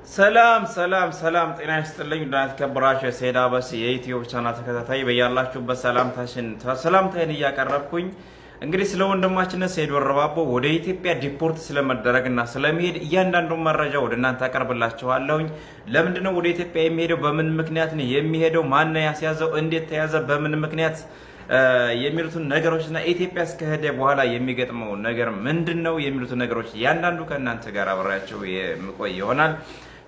ሰላም ጤና ይስጥልኝ። ዳት ከብራሽ ሰይዳ በስ የዩቲዩብ ቻናል ተከታታይ በያላችሁበት ሰላምታዬን እያቀረብኩኝ እንግዲህ ስለ ወንድማችን ሰይድ ወረባቦ ወደ ኢትዮጵያ ዲፖርት ስለመደረግና ስለመሄድ እያንዳንዱን መረጃ ወደ እናንተ አቀርብላችኋለሁኝ። ለምንድነው ወደ ኢትዮጵያ የሚሄደው? በምን ምክንያት ነው የሚሄደው? ማን ነው ያስያዘው? እንዴት ተያዘ? በምን ምክንያት የሚሉትን ነገሮችና ኢትዮጵያ እስከሄደ በኋላ የሚገጥመው ነገር ምንድነው የሚሉትን ነገሮች እያንዳንዱ ከእናንተ ጋር አብሬያችሁ የምቆይ ይሆናል።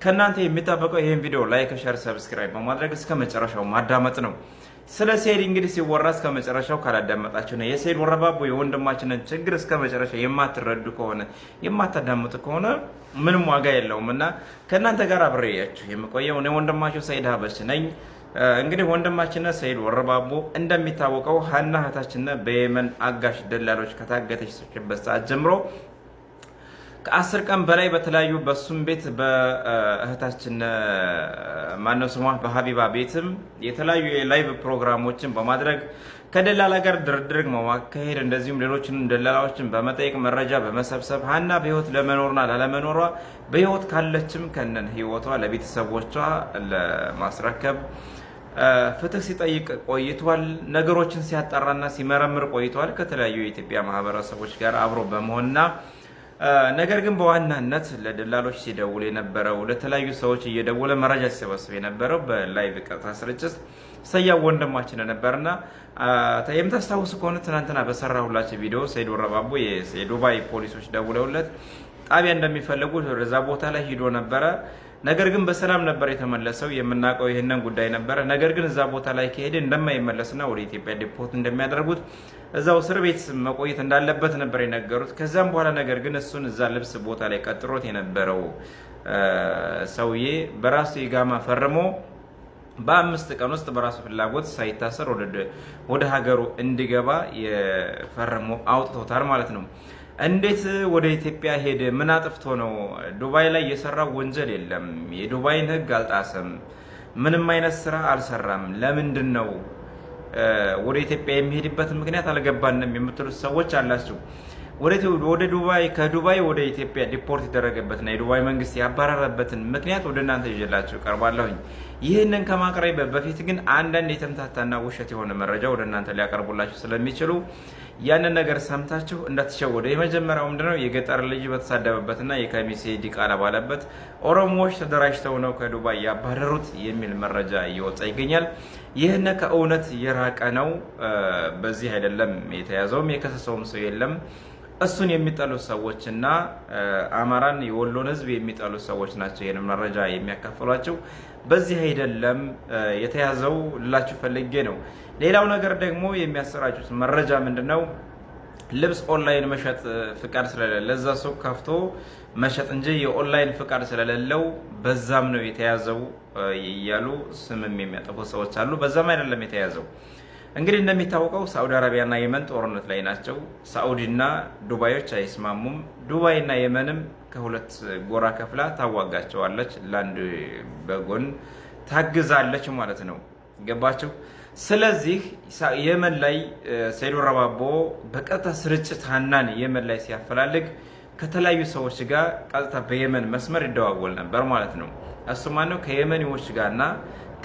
ከእናንተ የሚጠበቀው ይሄን ቪዲዮ ላይክ፣ ሼር፣ ሰብስክራይብ በማድረግ እስከ መጨረሻው ማዳመጥ ነው። ስለ ሰይድ እንግዲህ ሲወራ እስከ መጨረሻው ካላዳመጣችሁ ነው የሰይድ ወረባቦ የወንድማችንን ችግር እስከ መጨረሻው የማትረዱ ከሆነ የማታዳምጡ ከሆነ ምንም ዋጋ የለውምና ከእናንተ ጋር አብሬያችሁ የምቆየው እኔ ወንድማችሁ ሰይድ ሀበሽ ነኝ። እንግዲህ ወንድማችን ሰይድ ወረባቦ እንደሚታወቀው ሀና እህታችን በየመን አጋሽ ደላሎች ከታገተችበት ሰዓት ጀምሮ ከ10 ቀን በላይ በተለያዩ በሱም ቤት በእህታችን ማነው ስሟ በሀቢባ ቤትም የተለያዩ የላይቭ ፕሮግራሞችን በማድረግ ከደላላ ጋር ድርድር በማካሄድ እንደዚሁም ሌሎችንም ደላላዎችን በመጠየቅ መረጃ በመሰብሰብ ሀና በህይወት ለመኖርና ላለመኖሯ በህይወት ካለችም ከነን ህይወቷ ለቤተሰቦቿ ለማስረከብ ፍትህ ሲጠይቅ ቆይቷል። ነገሮችን ሲያጣራና ሲመረምር ቆይቷል ከተለያዩ የኢትዮጵያ ማህበረሰቦች ጋር አብሮ በመሆንና ነገር ግን በዋናነት ለደላሎች ሲደውል የነበረው ለተለያዩ ሰዎች እየደወለ መረጃ ሲሰበስብ የነበረው በላይቭ ቀጥታ ስርጭት ሰያው ወንድማችን ነበርና የምታስታውሱ ከሆነ ትናንትና በሰራሁላችሁ ቪዲዮ ሰይድ ወረባቦ የዱባይ ፖሊሶች ደውለውለት ጣቢያ እንደሚፈልጉ ወደዛ ቦታ ላይ ሄዶ ነበረ። ነገር ግን በሰላም ነበር የተመለሰው። የምናውቀው ይሄንን ጉዳይ ነበረ። ነገር ግን እዛ ቦታ ላይ ከሄደ እንደማይመለስና ወደ ኢትዮጵያ ዲፖርት እንደሚያደርጉት እዛው እስር ቤት መቆየት እንዳለበት ነበር የነገሩት። ከዛም በኋላ ነገር ግን እሱን እዛ ልብስ ቦታ ላይ ቀጥሮት የነበረው ሰውዬ በራሱ ኢጋማ ፈርሞ በ5 ቀን ውስጥ በራሱ ፍላጎት ሳይታሰር ወደ ሀገሩ እንዲገባ የፈረሙ አውጥቶታል ማለት ነው። እንዴት ወደ ኢትዮጵያ ሄደ? ምን አጥፍቶ ነው? ዱባይ ላይ የሰራው ወንጀል የለም። የዱባይን ሕግ አልጣሰም። ምንም አይነት ስራ አልሰራም። ለምንድን ነው ወደ ኢትዮጵያ የሚሄድበት ምክንያት አልገባንም የምትሉት ሰዎች አላችሁ። ወደ ዱባይ ከዱባይ ወደ ኢትዮጵያ ዲፖርት የተደረገበትና የዱባይ መንግስት ያባረረበትን ምክንያት ወደ እናንተ ይዤላችሁ ቀርባለሁኝ። ይህንን ከማቅረብ በፊት ግን አንዳንድ የተምታታና ውሸት የሆነ መረጃ ወደ እናንተ ሊያቀርቡላችሁ ስለሚችሉ ያንን ነገር ሰምታችሁ እንዳትሸወዱ። የመጀመሪያው ምንድነው? የገጠር ልጅ በተሳደበበትና የከሚሴ ዲቃላ ባለበት ኦሮሞዎች ተደራጅተው ነው ከዱባይ ያባረሩት የሚል መረጃ እየወጣ ይገኛል። ይህን ከእውነት የራቀ ነው። በዚህ አይደለም የተያዘውም የከሰሰውም ሰው የለም። እሱን የሚጠሉ ሰዎችና አማራን የወሎን ህዝብ የሚጠሉ ሰዎች ናቸው ይህን መረጃ የሚያካፍሏቸው። በዚህ አይደለም የተያዘው ልላችሁ ፈልጌ ነው። ሌላው ነገር ደግሞ የሚያሰራጩት መረጃ ምንድነው? ልብስ ኦንላይን መሸጥ ፍቃድ ስለሌለ ለዛ ሱቅ ከፍቶ መሸጥ እንጂ የኦንላይን ፍቃድ ስለሌለው በዛም ነው የተያዘው እያሉ ስምም የሚያጠፉ ሰዎች አሉ። በዛም አይደለም የተያዘው። እንግዲህ እንደሚታወቀው ሳዑዲ አረቢያና የመን ጦርነት ላይ ናቸው። ሳዑዲና ዱባዮች አይስማሙም። ዱባይና የመንም ከሁለት ጎራ ከፍላ ታዋጋቸዋለች፣ ለአንድ በጎን ታግዛለች ማለት ነው። ገባችሁ? ስለዚህ የመን ላይ ሰይድ ወረባቦ በቀጥታ ስርጭት ሀናን የመን ላይ ሲያፈላልግ ከተለያዩ ሰዎች ጋር ቀጥታ በየመን መስመር ይደዋወል ነበር ማለት ነው። እሱ ማነው? ከየመኒዎች ጋርና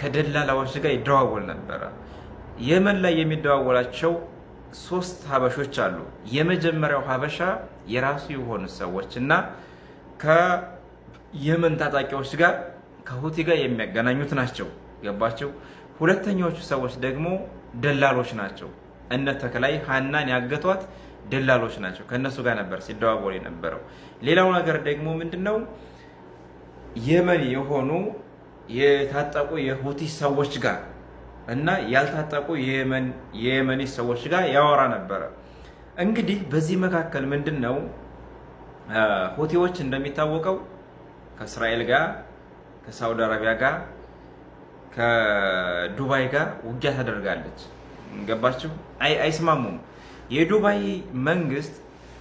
ከደላላዎች ጋር ይደዋወል ነበር። የመን ላይ የሚደዋወላቸው 3 ሀበሾች አሉ። የመጀመሪያው ሀበሻ የራሱ የሆኑ ሰዎች እና ከየመን ታጣቂዎች ጋር ከሁቲ ጋር የሚያገናኙት ናቸው። ገባቸው? ሁለተኛዎቹ ሰዎች ደግሞ ደላሎች ናቸው። እነ ተክላይ ሀናን ያገቷት ደላሎች ናቸው። ከነሱ ጋር ነበር ሲደዋወል የነበረው። ሌላው ነገር ደግሞ ምንድነው? የመን የሆኑ የታጠቁ የሁቲ ሰዎች ጋር እና ያልታጠቁ የየመኒ ሰዎች ጋር ያወራ ነበረ። እንግዲህ በዚህ መካከል ምንድነው? ሁቲዎች እንደሚታወቀው ከእስራኤል ጋር ከሳውዲ አረቢያ ጋር ከዱባይ ጋር ውጊያ ታደርጋለች። ገባችሁ? አይስማሙም። የዱባይ መንግስት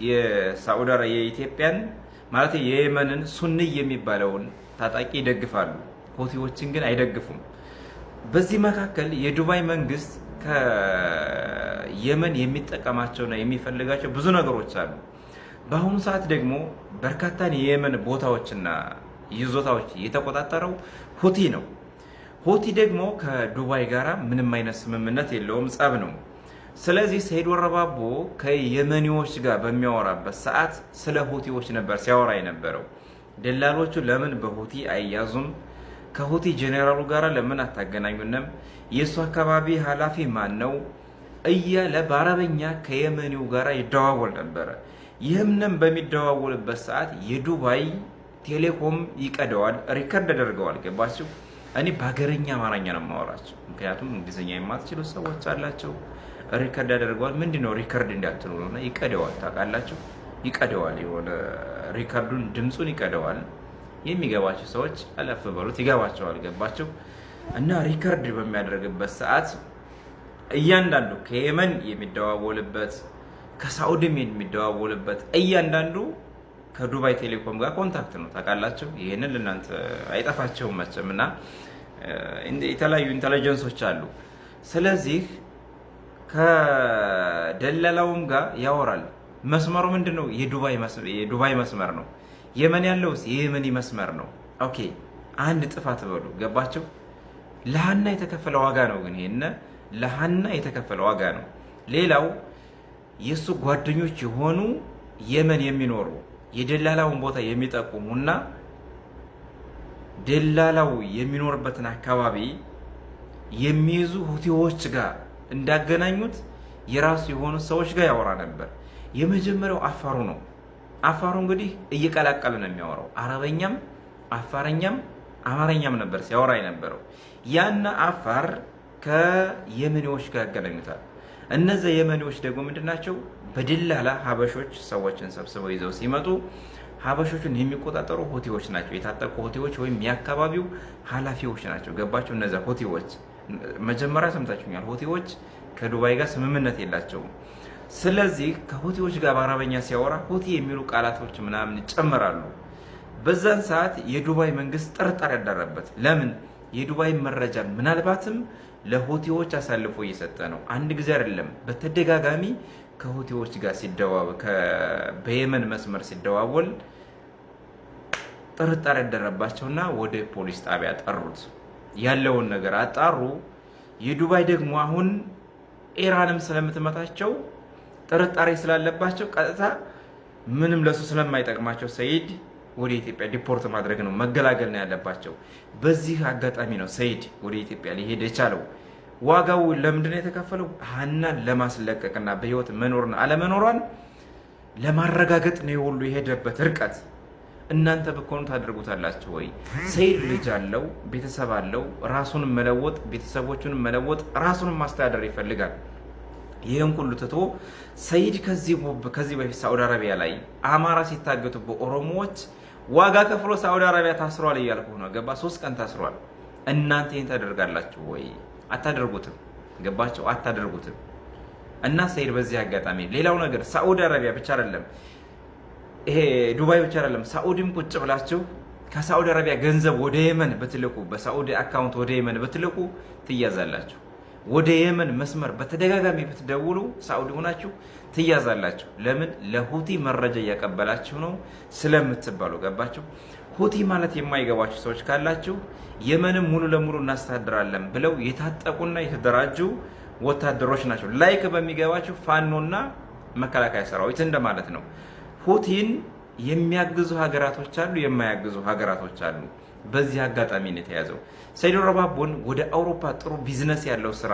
የሳውዲ አረቢያ የኢትዮጵያን ማለት የየመንን ሱኒ የሚባለውን ታጣቂ ይደግፋሉ። ሁቲዎችን ግን አይደግፉም። በዚህ መካከል የዱባይ መንግስት ከየመን የሚጠቀማቸውና የሚፈልጋቸው ብዙ ነገሮች አሉ። በአሁኑ ሰዓት ደግሞ በርካታ የየመን ቦታዎችና ይዞታዎች የተቆጣጠረው ሁቲ ነው። ሁቲ ደግሞ ከዱባይ ጋር ምንም አይነት ስምምነት የለውም፣ ጸብ ነው። ስለዚህ ሰይድ ወረባቦ ከየመኒዎች ጋር በሚያወራበት ሰዓት ስለ ሁቲዎች ነበር ሲያወራ የነበረው። ደላሎቹ ለምን በሁቲ አይያዙም? ከሁቲ ጄኔራሉ ጋር ለምን አታገናኙንም? የእሱ አካባቢ ኃላፊ ማን ነው? እያለ በአረበኛ ከየመኒው ጋር ይደዋወል ነበረ። ይህምንም በሚደዋወልበት ሰዓት የዱባይ ቴሌኮም ይቀደዋል፣ ሪከርድ ያደርገዋል። ገባችሁ? እኔ በሀገረኛ አማርኛ ነው የማወራቸው፣ ምክንያቱም እንግሊዝኛ የማትችሉ ሰዎች አላቸው። ሪከርድ ያደርገዋል። ምንድነው ሪከርድ እንዳትሉ ነውና ይቀደዋል። ታውቃላችሁ? ይቀደዋል። የሆነ ሪከርዱን ድምጹን ይቀደዋል። የሚገባቸው ሰዎች አለፍ በሉት ይገባቸዋል። ገባችሁ? እና ሪከርድ በሚያደርግበት ሰዓት እያንዳንዱ ከየመን የሚደዋወልበት ከሳኡዲም የሚደዋወልበት እያንዳንዱ ከዱባይ ቴሌኮም ጋር ኮንታክት ነው። ታውቃላችሁ? ይህንን ለእናንተ አይጠፋቸውም መቼም። እና የተለያዩ ኢንተለጀንሶች አሉ። ስለዚህ ከደላላውም ጋር ያወራል። መስመሩ ምንድነው? የዱባይ መስመር ነው። የመን ያለውስ የየመኒ መስመር ነው። ኦኬ፣ አንድ ጥፋት በሉ። ገባችሁ? ለሃና የተከፈለ ዋጋ ነው። ግን ይሄን ለሃና የተከፈለ ዋጋ ነው። ሌላው የሱ ጓደኞች የሆኑ የመን የሚኖሩ የደላላውን ቦታ የሚጠቁሙና ደላላው የሚኖርበትን አካባቢ የሚይዙ ሁቲዎች ጋር እንዳገናኙት የራሱ የሆኑ ሰዎች ጋር ያወራ ነበር። የመጀመሪያው አፋሩ ነው። አፋሩ እንግዲህ እየቀላቀለ ነው የሚያወራው። አረበኛም አፋረኛም አማርኛም ነበር ሲያወራ የነበረው። ያና አፋር ከየመኒዎች ጋር ያገናኙታል። እነዚህ የመኒዎች ደግሞ ምንድናቸው? በደላላ ሀበሾች ሰዎችን ሰብስበው ይዘው ሲመጡ ሀበሾቹን የሚቆጣጠሩ ሁቲዎች ናቸው። የታጠቁ ሁቲዎች ወይም የአካባቢው ኃላፊዎች ናቸው። ገባቸው? እነዚያ ሁቲዎች መጀመሪያ ሰምታችሁኛል። ሁቲዎች ከዱባይ ጋር ስምምነት የላቸውም። ስለዚህ ከሁቲዎች ጋር በአረበኛ ሲያወራ ሁቲ የሚሉ ቃላቶች ምናምን ይጨምራሉ። በዛን ሰዓት የዱባይ መንግስት ጥርጣሬ ያደረበት። ለምን? የዱባይ መረጃ ምናልባትም ለሁቲዎች አሳልፎ እየሰጠ ነው። አንድ ጊዜ አይደለም፣ በተደጋጋሚ ከሁቲዎች ጋር በየመን መስመር ሲደዋወል ጥርጣሬ ያደረባቸውና ወደ ፖሊስ ጣቢያ ጠሩት። ያለውን ነገር አጣሩ። የዱባይ ደግሞ አሁን ኢራንም ስለምትመታቸው ጥርጣሬ ስላለባቸው ቀጥታ ምንም ለሱ ስለማይጠቅማቸው ሰይድ ወደ ኢትዮጵያ ዲፖርት ማድረግ ነው፣ መገላገል ነው ያለባቸው። በዚህ አጋጣሚ ነው ሰይድ ወደ ኢትዮጵያ ሊሄድ የቻለው። ዋጋው ለምንድን ነው የተከፈለው? ሃናን ለማስለቀቅና በህይወት መኖርና አለመኖሯን ለማረጋገጥ ነው የሁሉ የሄደበት ርቀት። እናንተ ብትሆኑ ታደርጉታላችሁ ወይ? ሰይድ ልጅ አለው፣ ቤተሰብ አለው። ራሱን መለወጥ፣ ቤተሰቦቹን መለወጥ፣ ራሱን ማስተዳደር ይፈልጋል። ይህን ሁሉ ትቶ ሰይድ ከዚህ በፊት ሳዑዲ አረቢያ ላይ አማራ ሲታገቱ በኦሮሞዎች ዋጋ ከፍሎ ሳዑዲ አረቢያ ታስሯል እያልኩ ነው። ገባ? 3 ቀን ታስሯል። እናንተ ይህን ታደርጋላችሁ ወይ? አታደርጉትም። ገባቸው? አታደርጉትም። እና ሰይድ በዚህ አጋጣሚ ሌላው ነገር ሳዑዲ አረቢያ ብቻ አይደለም፣ ይሄ ዱባይ ብቻ አይደለም፣ ሳዑዲም ቁጭ ብላችሁ ከሳዑዲ አረቢያ ገንዘብ ወደ የመን ብትልኩ፣ በሳዑዲ አካውንት ወደ የመን ብትልኩ ትያዛላችሁ። ወደ የመን መስመር በተደጋጋሚ ብትደውሉ ሳዑዲ ሆናችሁ ትያዛላችሁ። ለምን? ለሁቲ መረጃ እያቀበላችሁ ነው ስለምትባሉ። ገባችሁ? ሁቲ ማለት የማይገባችሁ ሰዎች ካላችሁ የመንም ሙሉ ለሙሉ እናስተዳድራለን ብለው የታጠቁና የተደራጁ ወታደሮች ናቸው። ላይክ በሚገባችሁ ፋኖና መከላከያ ሰራዊት እንደማለት ነው። ሁቲን የሚያግዙ ሀገራቶች አሉ፣ የማያግዙ ሀገራቶች አሉ። በዚህ አጋጣሚ ነው የተያዘው። ሰይድ ወረባቦን ወደ አውሮፓ ጥሩ ቢዝነስ ያለው ስራ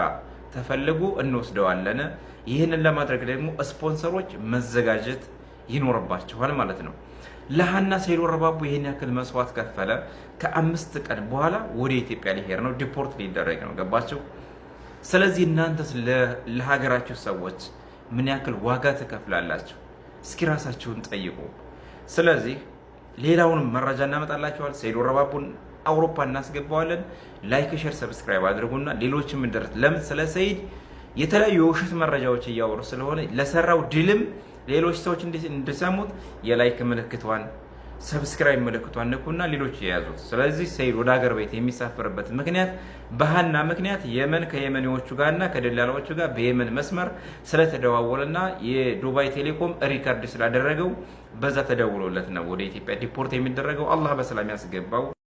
ተፈልጉ እንወስደዋለን። ይህንን ለማድረግ ደግሞ ስፖንሰሮች መዘጋጀት ይኖርባቸዋል ማለት ነው። ለሃና ሰይድ ወረባቦ ይህን ያክል መስዋዕት ከፈለ። ከ5 ቀን በኋላ ወደ ኢትዮጵያ ሊሄድ ነው፣ ዲፖርት ሊደረግ ነው። ገባችሁ? ስለዚህ እናንተስ ለሀገራችሁ ሰዎች ምን ያክል ዋጋ ትከፍላላችሁ? እስኪ ራሳችሁን ጠይቁ። ስለዚህ ሌላውንም መረጃ እናመጣላችኋል። ሰይድ ወረባቦን አውሮፓ እናስገባዋለን። ላይክ፣ ሼር፣ ሰብስክራይብ አድርጉና ሌሎችም እንደርስ። ለምን? ስለ ሰይድ የተለያዩ የውሸት መረጃዎች እያወሩ ስለሆነ ለሰራው ድልም ሌሎች ሰዎች እንዲሰሙት የላይክ ምልክቷን ሰብስክራይብ ምልክቷን ንኩና ሌሎች የያዙት። ስለዚህ ሰይድ ወደ ሀገር ቤት የሚሳፈርበት ምክንያት በሃና ምክንያት የመን ከየመኒዎቹ ጋርና ከደላላዎቹ ጋር በየመን መስመር ስለተደዋወለና የዱባይ ቴሌኮም ሪከርድ ስላደረገው በዛ ተደውሎለት ነው ወደ ኢትዮጵያ ዲፖርት የሚደረገው። አላህ በሰላም ያስገባው።